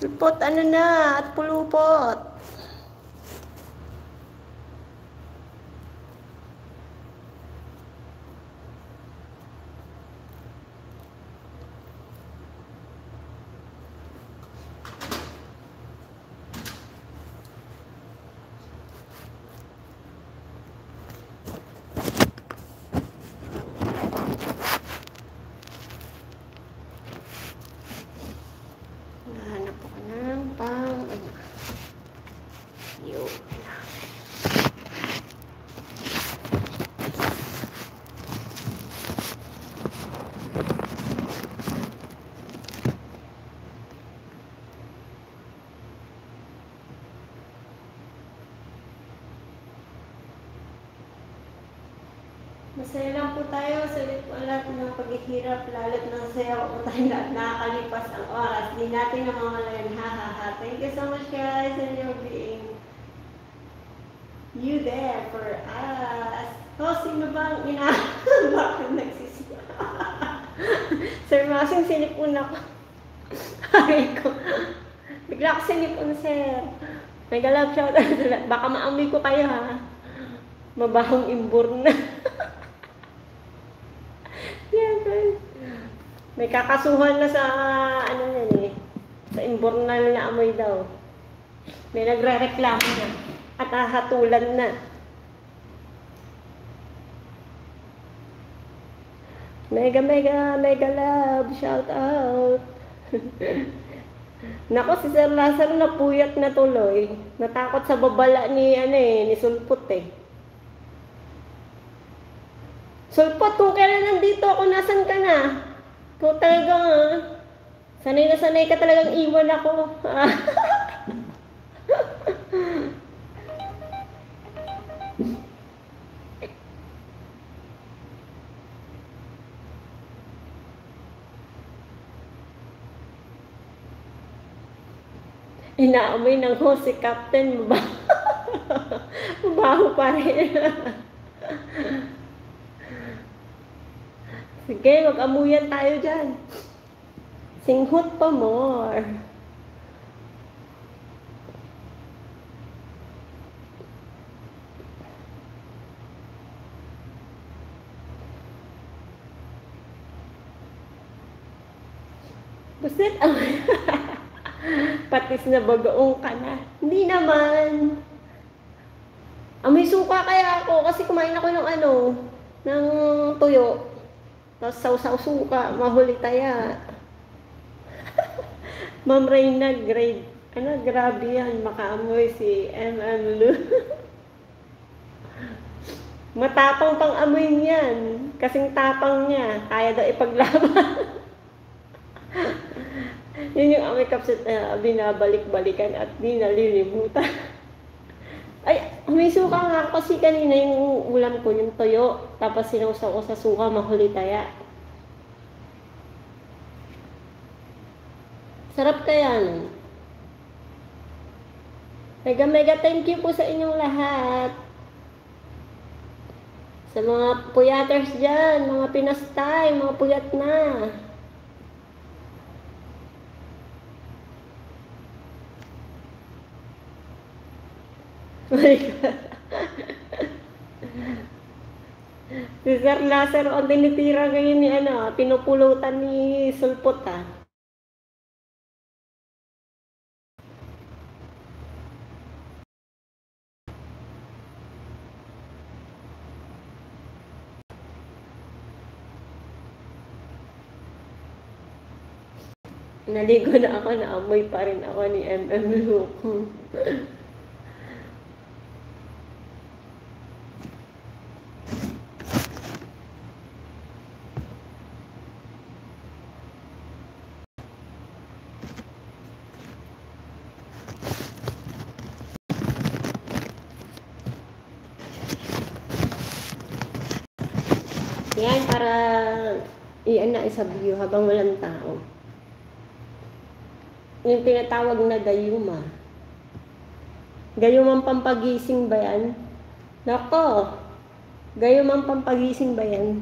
Sulpot ano na at pulupot. Nahanap ako ng pang ano. Yun. Masaya lang po tayo sa lahat ng paghihirap, lalo't masaya po tayo lahat nakakalipas ang oras. Di natin namamalayan, ha ha ha. Thank you so much guys and your being you there for us. Oh, sino ba ang bakit nagsisiya? Sir Masing, sinipon ako. Ay ko. Bigla ako sinipon, sir. Mega love shout out. Baka maamoy ko kayo ha. Mabahong imbur na. Yeah, guys. May kakasuhan na sa ano yan eh. Sa imbornal na amoy daw. May nagre-reklamo na. At hahatulan na. Mega love. Shout out. Nako, si Sir Lazaro napuyat na tuloy. Natakot sa babala ni ni Sulpot eh. Sulpot, kung kailan nandito ako, nasan ka na? Kung talagang, sanay na sanay ka talagang iwan ako. Inaamoy ng host si Captain, mabaho pa rin. Sige, mag-amuyan tayo dyan. Singhot pa more. Buset, patis na bagoong ka na. Hindi naman. Amoy suka kaya ako kasi kumain ako ng ng tuyo. Tapos sausaw suka, mahuli taya. Ma'am Reyna, grade. Grabe yan. Makaamoy si MM Lu. Matapang pang amoy niyan. Kasing tapang niya. Kaya daw ipaglaban. Yun yung amoy kapsit na binabalik-balikan at di nalilimutan. Ay, may suka nga kasi kanina yung ulam ko, yung toyo. Tapos sinausaw ko sa suka, mahuli taya. Sarap kaya nun. Mega thank you po sa inyong lahat. Sa mga puyaters dyan, mga pinastay, mga puyat na. My God. Si Sir Lazaro ang tinitira ngayon ni pinupulutan ni Sulpot ha. Naligo na ako, naamoy pa rin ako ni MM Luke. Yan, para iyan na isa view habang walang tao. Yung tinatawag na gayuma. Gayumang pampagising ba yan? Nako, gayumang pampagising ba yan?